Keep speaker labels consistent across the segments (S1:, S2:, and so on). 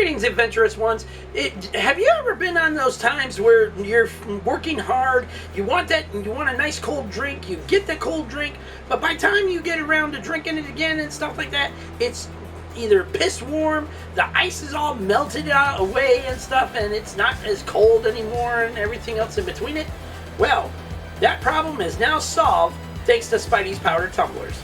S1: Greetings, adventurous ones. Have you ever been on those times where you're working hard, you want a nice cold drink, you get the cold drink, but by the time you get around to drinking it again and stuff like that, it's either piss warm, the ice is all melted away and stuff, and it's not as cold anymore and everything else in between it? Well, that problem is now solved thanks to Spidey's powder tumblers.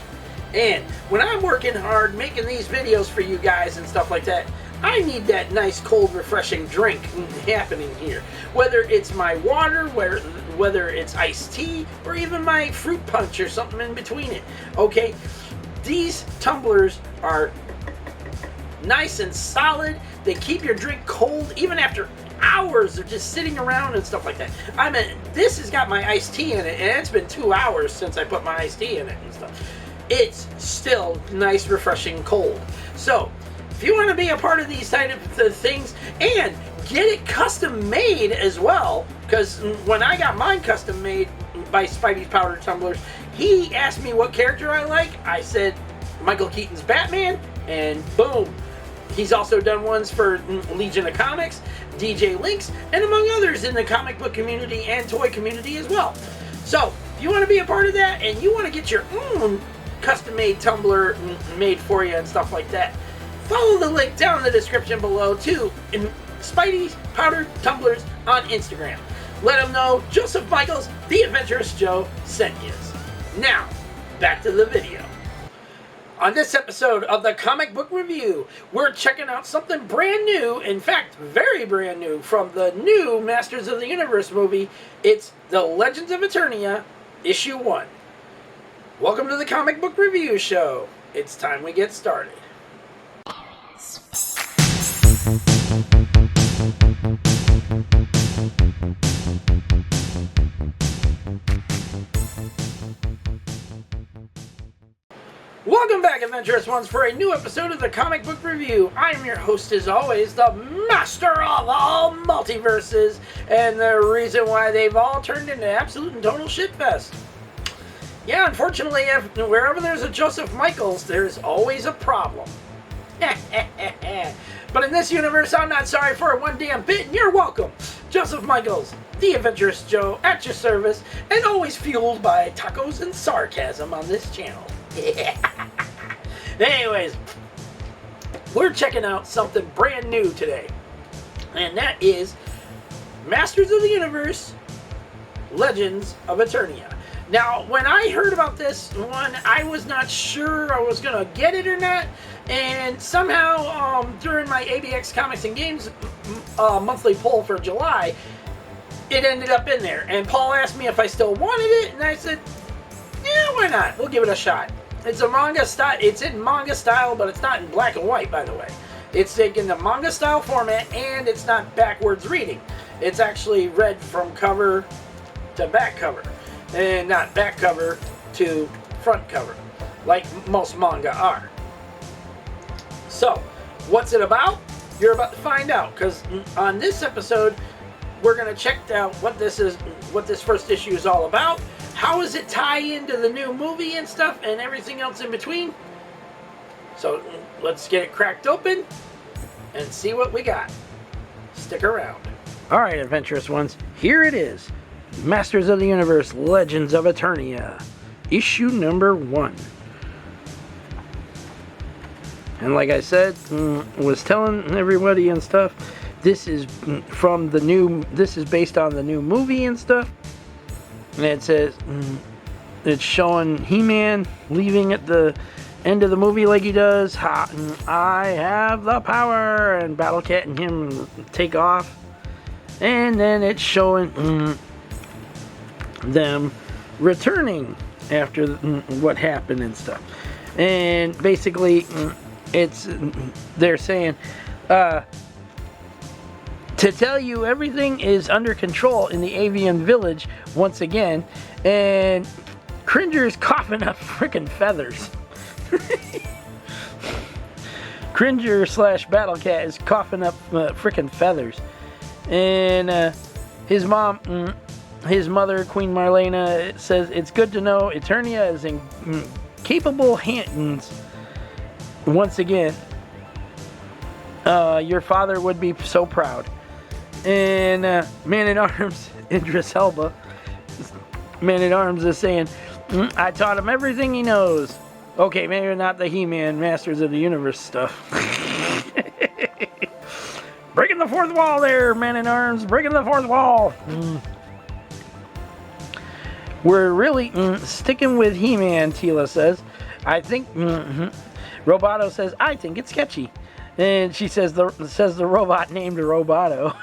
S1: And when I'm working hard making these videos for you guys and stuff like that, I need that nice cold refreshing drink happening here. Whether it's my water, whether it's iced tea, or even my fruit punch or something in between it. Okay, these tumblers are nice and solid. They keep your drink cold even after hours of just sitting around and stuff like that. I mean, this has got my iced tea in it, and it's been 2 hours since I put my iced tea in it and stuff. It's still nice, refreshing, cold. So, if you want to be a part of these type of things and get it custom made as well, because when I got mine custom made by Spidey's Powder Tumblers, he asked me what character I like. I said Michael Keaton's Batman, and boom. He's also done ones for Legion of Comics, DJ Lynx, and among others in the comic book community and toy community as well. So, if you want to be a part of that and you want to get your own custom-made tumbler made for you and stuff like that, follow the link down in the description below to Spidey's Powder Tumblers on Instagram. Let them know Joseph Michaels, the Adventurous Joe, sent you. Now, back to the video. On this episode of the Comic Book Review, we're checking out something brand new, in fact, very brand new, from the new Masters of the Universe movie. It's The Legends of Eternia, Issue 1. Welcome to the Comic Book Review Show. It's time we get started. Welcome back, adventurous ones, for a new episode of the Comic Book Review. I'm your host, as always, the master of all multiverses, and the reason why they've all turned into absolute and total shitfest. Yeah, unfortunately, wherever there's a Joseph Michaels, there's always a problem. But in this universe, I'm not sorry for it one damn bit, and you're welcome. Joseph Michaels, the Adventurous Joe, at your service, and always fueled by tacos and sarcasm on this channel. Anyways, we're checking out something brand new today, and that is Masters of the Universe, Legends of Eternia. Now, when I heard about this one, I was not sure I was going to get it or not, and somehow during my ABX Comics and Games monthly poll for July, it ended up in there, and Paul asked me if I still wanted it, and I said, yeah, why not? We'll give it a shot. It's a manga style. It's in manga style, but it's not in black and white, by the way. It's taken the manga style format, and it's not backwards reading. It's actually read from cover to back cover, and not back cover to front cover, like most manga are. So, what's it about? You're about to find out, because on this episode, we're going to check out what this first issue is all about. How does it tie into the new movie and stuff, and everything else in between? So, let's get it cracked open and see what we got. Stick around. Alright, adventurous ones, here it is. Masters of the Universe, Legends of Eternia, issue number 1. And like I said, was telling everybody and stuff, this is based on the new movie and stuff. And it says, it's showing He-Man leaving at the end of the movie like he does. I have the power, and Battle Cat and him take off. And then it's showing them returning after what happened and stuff. And basically, they're saying, to tell you everything is under control in the avian village once again, and Cringer is coughing up frickin' feathers. Cringer / Battle Cat is coughing up frickin' feathers, and his mother, Queen Marlena, says it's good to know Eternia is in capable hands once again. Your father would be so proud. And Man-at-Arms, Idris Elba, Man-at-Arms is saying, I taught him everything he knows. Okay, maybe not the He-Man Masters of the Universe stuff. Breaking the fourth wall there, Man-at-Arms. Breaking the fourth wall. We're really sticking with He-Man, Tila says. I think... Roboto says, I think it's sketchy. And she says the robot named Roboto.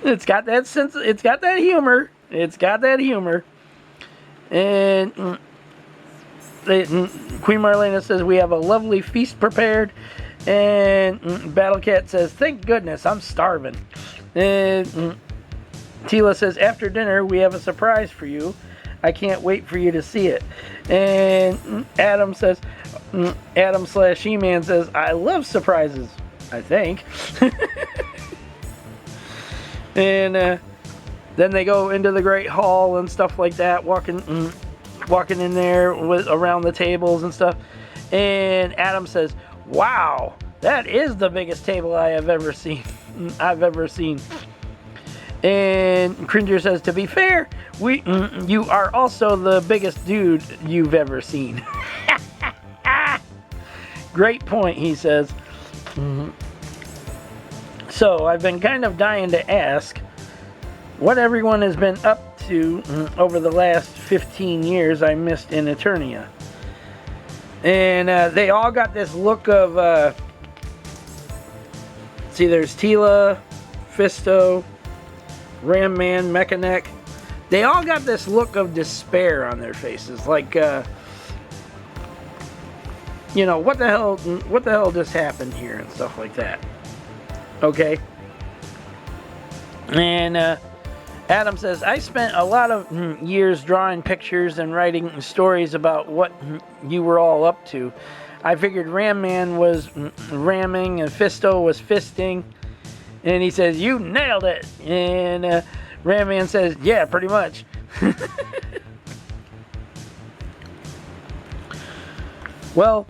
S1: It's got that sense. It's got that humor. It's got that humor. And Queen Marlena says we have a lovely feast prepared. And Battlecat says, thank goodness, I'm starving. And Tila says, after dinner we have a surprise for you. I can't wait for you to see it. And Adam slash He-Man says, I love surprises, I think. And then they go into the Great Hall and stuff like that, walking in there around the tables and stuff. And Adam says, wow, that is the biggest table I've ever seen. And Cringer says, to be fair, you are also the biggest dude you've ever seen. Great point, he says. So, I've been kind of dying to ask what everyone has been up to over the last 15 years I missed in Eternia. And they all got this look of... see, there's Tila, Fisto, Ram Man, Mechaneck. They all got this look of despair on their faces. Like, you know, what the hell just happened here and stuff like that. Okay. And Adam says, I spent a lot of years drawing pictures and writing stories about what you were all up to. I figured Ram Man was ramming and Fisto was fisting. And he says, you nailed it. And Ram Man says, yeah, pretty much. Well,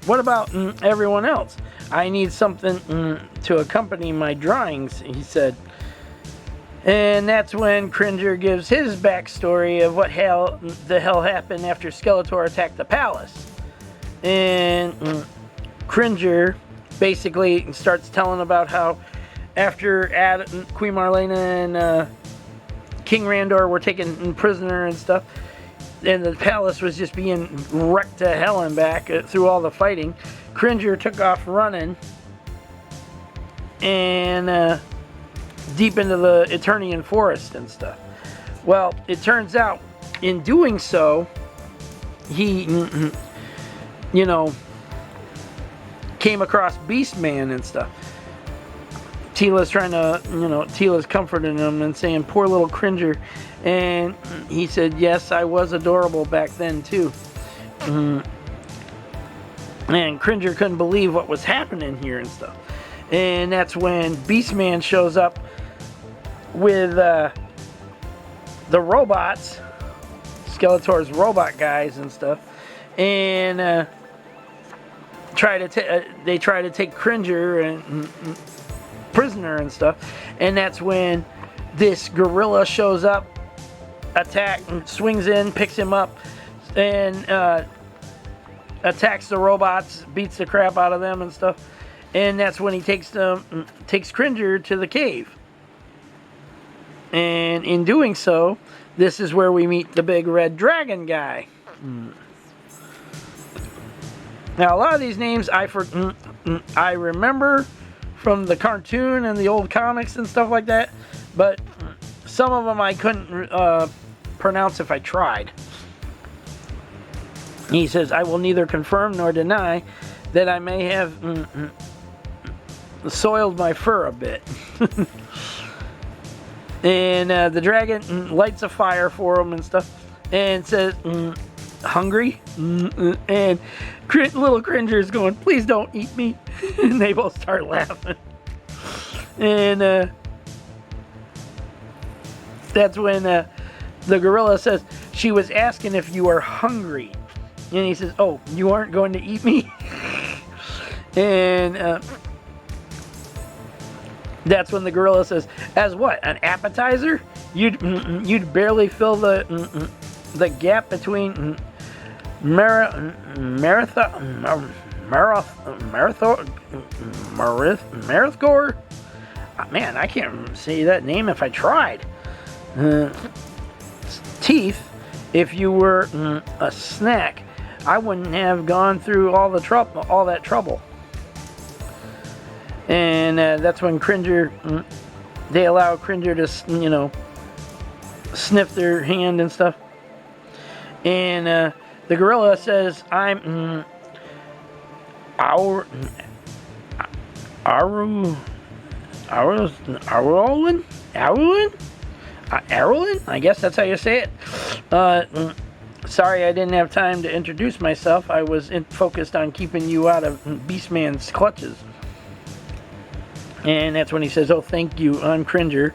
S1: what about everyone else? I need something to accompany my drawings, he said. And that's when Cringer gives his backstory of what the hell happened after Skeletor attacked the palace. And Cringer basically starts telling about how after Queen Marlena and King Randor were taken prisoner and stuff, and the palace was just being wrecked to hell and back through all the fighting, Cringer took off running and deep into the Eternian forest and stuff. Well, it turns out in doing so, he, you know, came across Beastman and stuff. Tila's trying to, you know, Tila's comforting him and saying, poor little Cringer. And he said, yes, I was adorable back then too. And Cringer couldn't believe what was happening here and stuff. And that's when Beastman shows up with the robots, Skeletor's robot guys and stuff. And they try to take Cringer and prisoner and stuff. And that's when this gorilla shows up, swings in, picks him up, and attacks the robots, beats the crap out of them and stuff. And that's when he takes Cringer to the cave. And in doing so, this is where we meet the big red dragon guy. Now, a lot of these names I remember from the cartoon and the old comics and stuff like that, but some of them I couldn't pronounce if I tried. He says, I will neither confirm nor deny that I may have soiled my fur a bit. And the dragon lights a fire for him and stuff and says, hungry? And little Cringer's going, please don't eat me. And they both start laughing. And that's when the gorilla says, she was asking if you are hungry. And he says, oh, you aren't going to eat me? And that's when the gorilla says, "As what? An appetizer? You'd barely fill the gap between Marithgor? Man, I can't say that name if I tried. Teeth. If you were a snack, I wouldn't have gone through all that trouble." And that's when Cringer, they allow Cringer to, sniff their hand and stuff. And the gorilla says, "I'm Arulin? I guess that's how you say it. Sorry I didn't have time to introduce myself. I was focused on keeping you out of Beastman's clutches." And that's when he says, "Oh, thank you, I'm Cringer."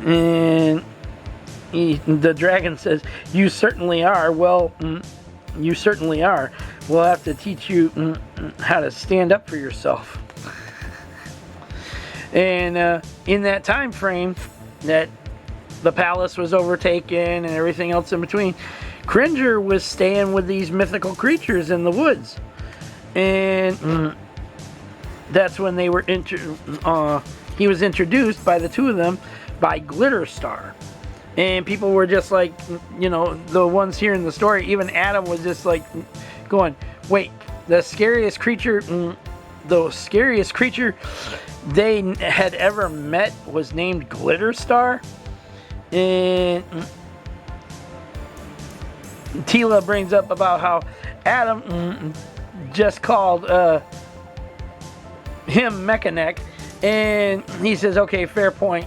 S1: And the dragon says, "You certainly are. Well, you certainly are. We'll have to teach you how to stand up for yourself." And in that time frame that the palace was overtaken and everything else in between, Cringer was staying with these mythical creatures in the woods. And that's when they were he was introduced by the two of them by Glitterstar. And people were just like, the ones here in the story, even Adam was just like going, "Wait, the scariest creature they had ever met was named Glitterstar?" And Tila brings up about how Adam just called him Mechaneck, and he says, "Okay, fair point.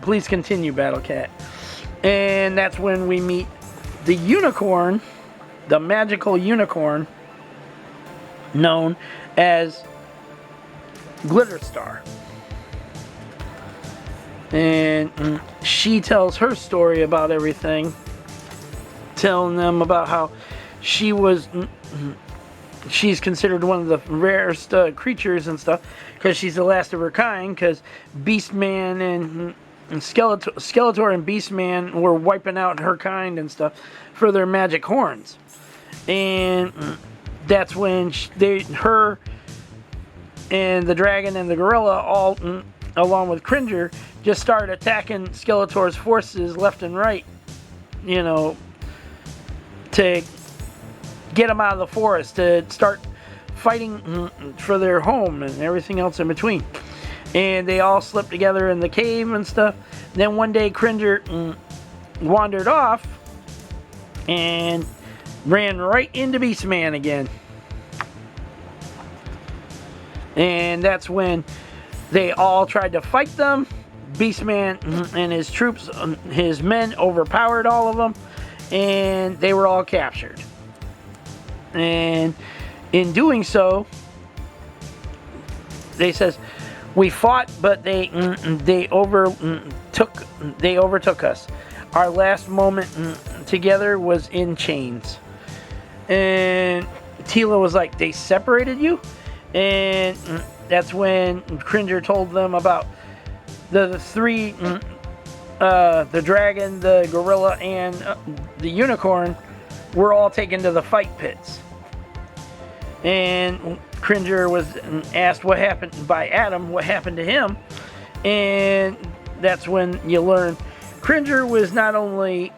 S1: Please continue, Battle Cat." And that's when we meet the unicorn, the magical unicorn, known as Glitterstar. And she tells her story about everything, telling them about how she's considered one of the rarest creatures and stuff, because she's the last of her kind, because Beastman and Skeletor and Beastman were wiping out her kind and stuff for their magic horns. And that's when her and the dragon and the gorilla, all along with Cringer, just started attacking Skeletor's forces left and right, to get them out of the forest, to start fighting for their home and everything else in between. And they all slept together in the cave and stuff. Then one day Cringer wandered off and ran right into Beastman again. And that's when they all tried to fight them. Beastman and his troops, his men, overpowered all of them, and they were all captured. And in doing so, they says, "We fought, but they overtook us. Our last moment together was in chains." And Tila was like, "They separated you?" And that's when Cringer told them about the three, the dragon, the gorilla, and the unicorn were all taken to the fight pits. And Cringer was asked what happened by Adam, what happened to him. And that's when you learn Cringer was not only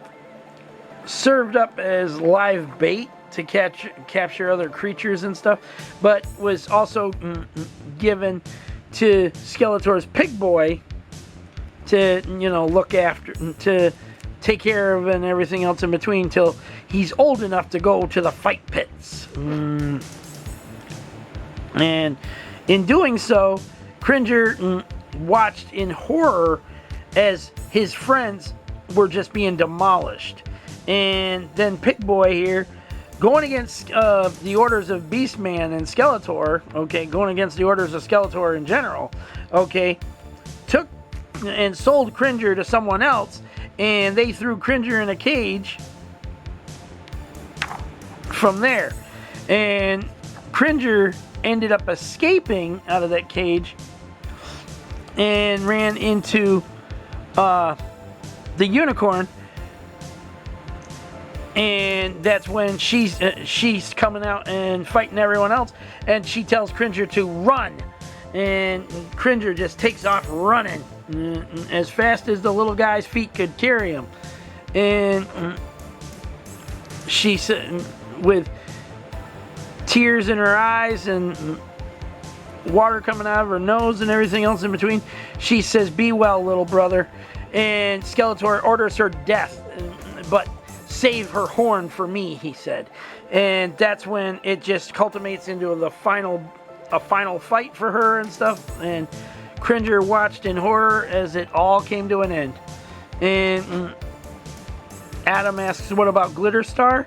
S1: served up as live bait to capture other creatures and stuff, but was also given to Skeletor's pig boy to look after, to take care of, and everything else in between, till he's old enough to go to the fight pits. And in doing so, Cringer watched in horror as his friends were just being demolished. And then Pig Boy here, going against the orders of Beastman and Skeletor, going against the orders of Skeletor in general, took and sold Cringer to someone else, and they threw Cringer in a cage from there. And Cringer ended up escaping out of that cage and ran into the unicorn. And that's when she's coming out and fighting everyone else, and she tells Cringer to run, and Cringer just takes off running as fast as the little guy's feet could carry him. And she said, with tears in her eyes and water coming out of her nose and everything else in between, she says, "Be well, little brother." And Skeletor orders her death, but save her horn for me, he said. And that's when it just culminates into a final fight for her and stuff. And Cringer watched in horror as it all came to an end. And Adam asks, "What about Glitterstar?"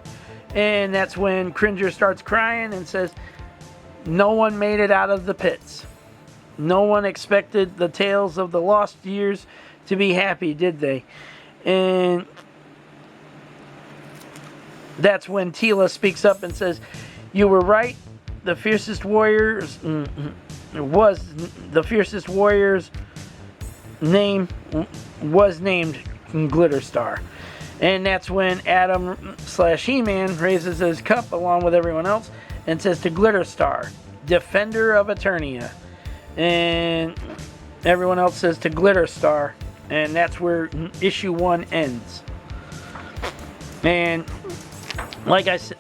S1: And that's when Cringer starts crying and says, "No one made it out of the pits. No one expected the tales of the lost years to be happy, did they?" And that's when Teela speaks up and says, "You were right. The fiercest warrior's name was named Glitterstar." And that's when Adam/He-Man raises his cup along with everyone else and says to Glitterstar, "Defender of Eternia." And everyone else says to Glitterstar. And that's where issue 1 ends. And like I said,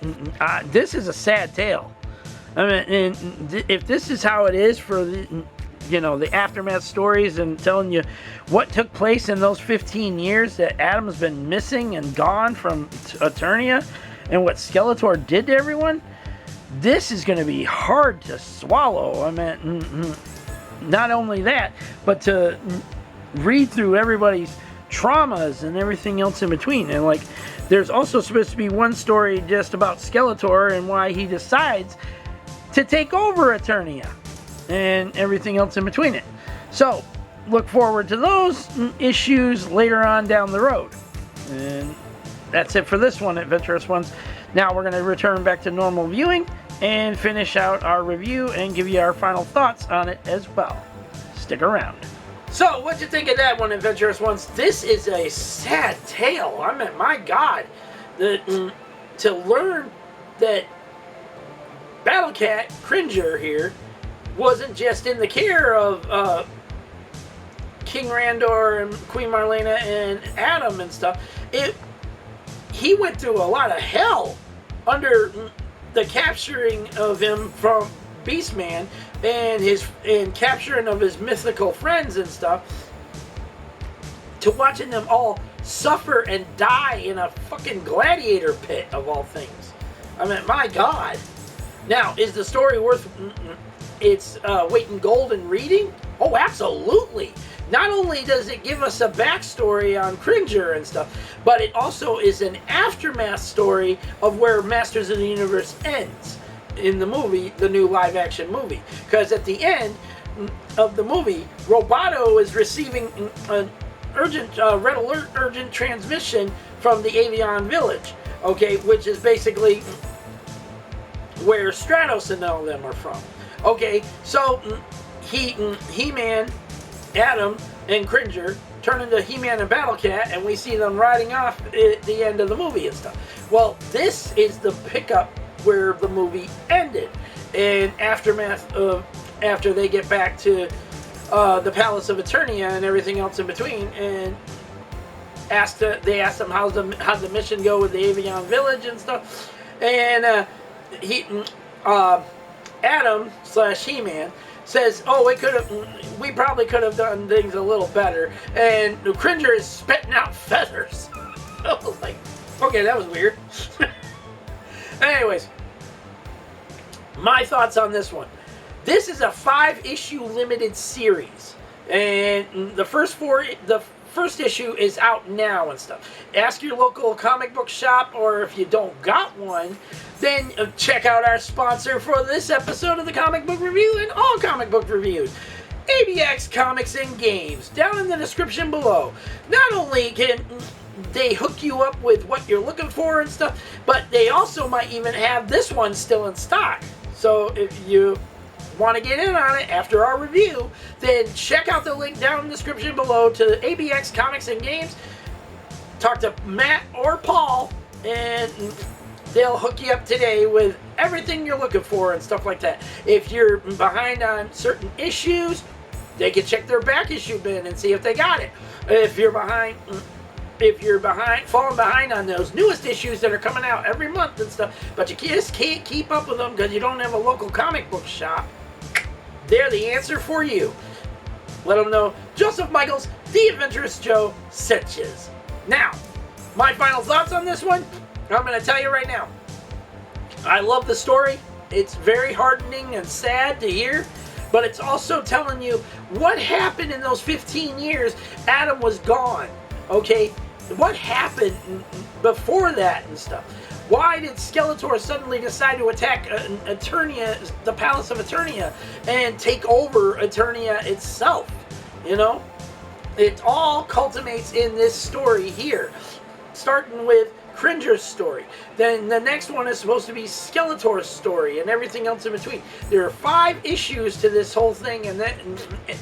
S1: this is a sad tale. I mean, and if this is how it is for the aftermath stories and telling you what took place in those 15 years that Adam's been missing and gone from Eternia, and what Skeletor did to everyone, this is going to be hard to swallow. I mean, not only that, but to read through everybody's traumas and everything else in between. And like, there's also supposed to be one story just about Skeletor and why he decides to take over Eternia and everything else in between it. So look forward to those issues later on down the road. And that's it for this one, Adventurous Ones. Now we're going to return back to normal viewing and finish out our review and give you our final thoughts on it as well. Stick around. So, what'd you think of that one, Adventurous Ones? This is a sad tale. I mean, my God. To learn that Battle Cat, Cringer here, wasn't just in the care of King Randor and Queen Marlena and Adam and stuff. He went through a lot of hell under the capturing of him from Beastman and capturing of his mythical friends and stuff, to watching them all suffer and die in a fucking gladiator pit of all things. I mean, my God. Now, is the story worth its weight in gold and reading? Oh, absolutely. Not only does it give us a backstory on Cringer and stuff, but it also is an aftermath story of where Masters of the Universe ends in the movie, the new live-action movie. Because at the end of the movie, Roboto is receiving an urgent, red alert, urgent transmission from the Avion Village, okay, which is basically where Stratos and all of them are from. Okay, so He-Man, Adam, and Cringer turn into He-Man and Battle Cat, and we see them riding off at the end of the movie and stuff. Well, this is the pickup where the movie ended, and aftermath of after they get back to the Palace of Eternia and everything else in between, and they asked them how'd the mission go with the Avion Village and stuff, and Adam/He-Man says, "Oh, we probably could have done things a little better," and Cringer is spitting out feathers. I was like, okay, that was weird. Anyways, my thoughts on this one. This is a 5-issue limited series, and the first issue is out now and stuff. Ask your local comic book shop, or if you don't got one, then check out our sponsor for this episode of the Comic Book Review and all comic book reviews, ABX Comics and Games, down in the description below. Not only can they hook you up with what you're looking for and stuff, but they also might even have this one still in stock. So if you want to get in on it after our review, then check out the link down in the description below to ABX Comics and Games. Talk to Matt or Paul, and they'll hook you up today with everything you're looking for and stuff like that. If you're behind on certain issues, they can check their back issue bin and see if they got it. If you're falling behind on those newest issues that are coming out every month and stuff, but you just can't keep up with them because you don't have a local comic book shop, they're the answer for you. Let them know Joseph Michaels, the Adventurous Joe, sent you. Now, my final thoughts on this one, I'm going to tell you right now. I love the story. It's very heartening and sad to hear, but it's also telling you what happened in those 15 years Adam was gone, okay? What happened before that and stuff? Why did Skeletor suddenly decide to attack Eternia, the Palace of Eternia, and take over Eternia itself? You know? It all culminates in this story here. Starting with Cringer's story. Then the next one is supposed to be Skeletor's story and everything else in between. There are 5 issues to this whole thing, and that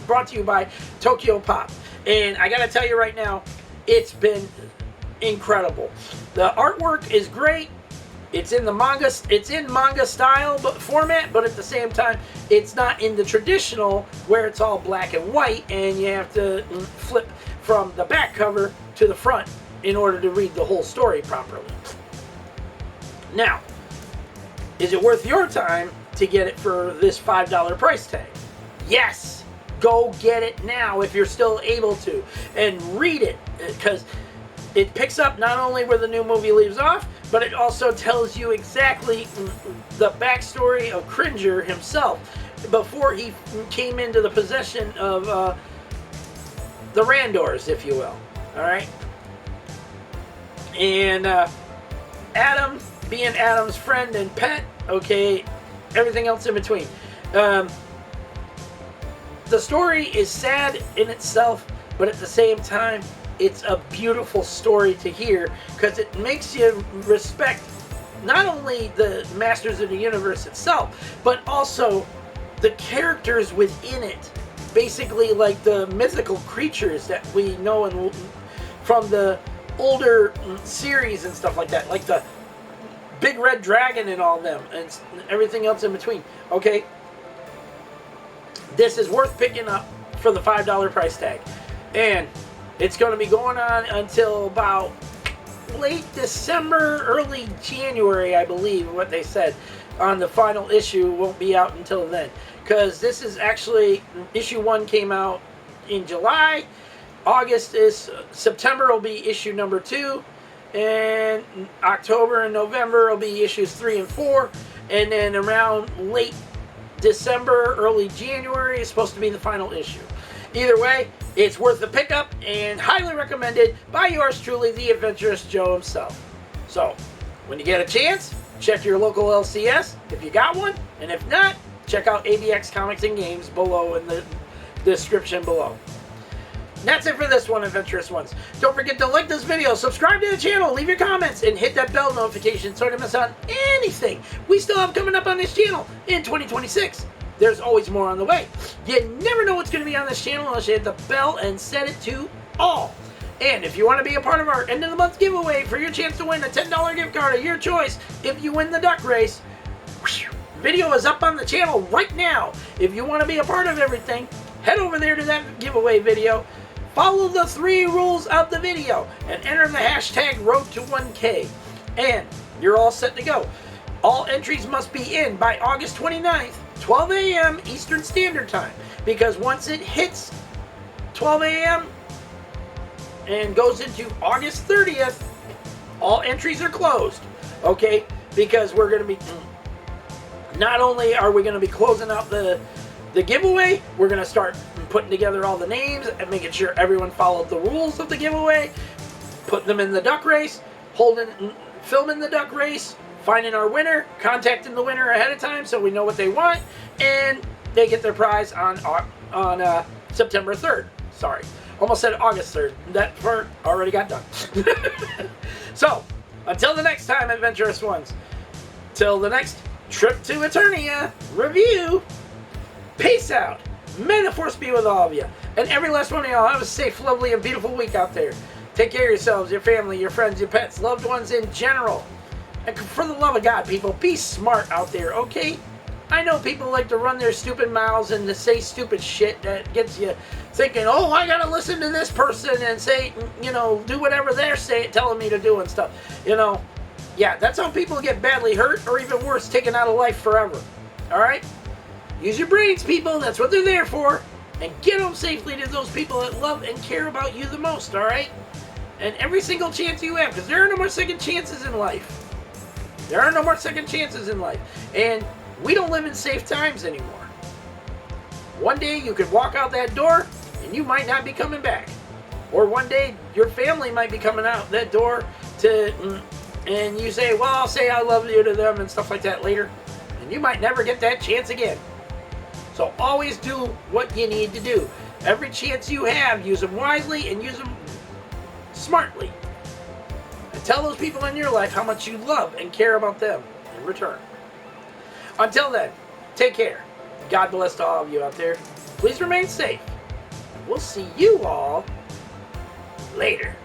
S1: brought to you by Tokyo Pop. And I gotta tell you right now, it's been incredible. The artwork is great. It's in manga style format, but at the same time, it's not in the traditional where it's all black and white and you have to flip from the back cover to the front in order to read the whole story properly. Now, is it worth your time to get it for this $5 price tag? Yes! Go get it now if you're still able to. And read it, because it picks up not only where the new movie leaves off, but it also tells you exactly the backstory of Cringer himself before he came into the possession of the Randors, if you will. Alright? And Adam, being Adam's friend and pet, okay, everything else in between. The story is sad in itself, but at the same time, it's a beautiful story to hear because it makes you respect not only the Masters of the Universe itself, but also the characters within it. Basically, like the mythical creatures that we know from the older series and stuff like that, like the big red dragon and all them and everything else in between. Okay, this is worth picking up for the $5 price tag, and it's going to be going on until about late December, early January, I believe, what they said on the final issue. Won't be out until then, because this is actually, issue 1 came out in July. September will be issue number 2, and October and November will be issues 3 and 4, and then around late December, early January is supposed to be the final issue. Either way, it's worth the pickup and highly recommended by yours truly, the Adventurous Joe himself. So, when you get a chance, check your local LCS if you got one, and if not, check out ABX Comics and Games below in the description below. And that's it for this one, Adventurous Ones. Don't forget to like this video, subscribe to the channel, leave your comments, and hit that bell notification so you don't miss on anything we still have coming up on this channel in 2026. There's always more on the way. You never know what's going to be on this channel unless you hit the bell and set it to all. And if you want to be a part of our end of the month giveaway for your chance to win a $10 gift card of your choice if you win the duck race, video is up on the channel right now. If you want to be a part of everything, head over there to that giveaway video, follow the 3 rules of the video, and enter the hashtag Road to 1K. And you're all set to go. All entries must be in by August 29th, 12 a.m. Eastern Standard Time, because once it hits 12 a.m. and goes into August 30th, all entries are closed, okay? Because we're going to be, not only are we going to be closing out the giveaway, we're going to start putting together all the names and making sure everyone followed the rules of the giveaway, putting them in the duck race, filming the duck race, finding our winner, contacting the winner ahead of time so we know what they want, and they get their prize on September 3rd. Sorry, almost said August 3rd. That part already got done. So, until the next time, Adventurous Ones, till the next trip to Eternia review, Peace out. May the force be with all of you. And every last one of y'all, have a safe, lovely, and beautiful week out there. Take care of yourselves, your family, your friends, your pets, loved ones in general. And for the love of God, people, be smart out there, okay? I know people like to run their stupid mouths and to say stupid shit that gets you thinking, oh, I gotta listen to this person and say, you know, do whatever they're telling me to do and stuff. You know, yeah, that's how people get badly hurt or even worse, taken out of life forever. All right? Use your brains, people. That's what they're there for. And get them safely to those people that love and care about you the most, all right? And every single chance you have, because there are no more second chances in life. There are no more second chances in life. And we don't live in safe times anymore. One day you could walk out that door and you might not be coming back. Or one day your family might be coming out that door and you say, well, I'll say I love you to them and stuff like that later. And you might never get that chance again. So always do what you need to do. Every chance you have, use them wisely and use them smartly. And tell those people in your life how much you love and care about them in return. Until then, take care. God bless to all of you out there. Please remain safe. We'll see you all later.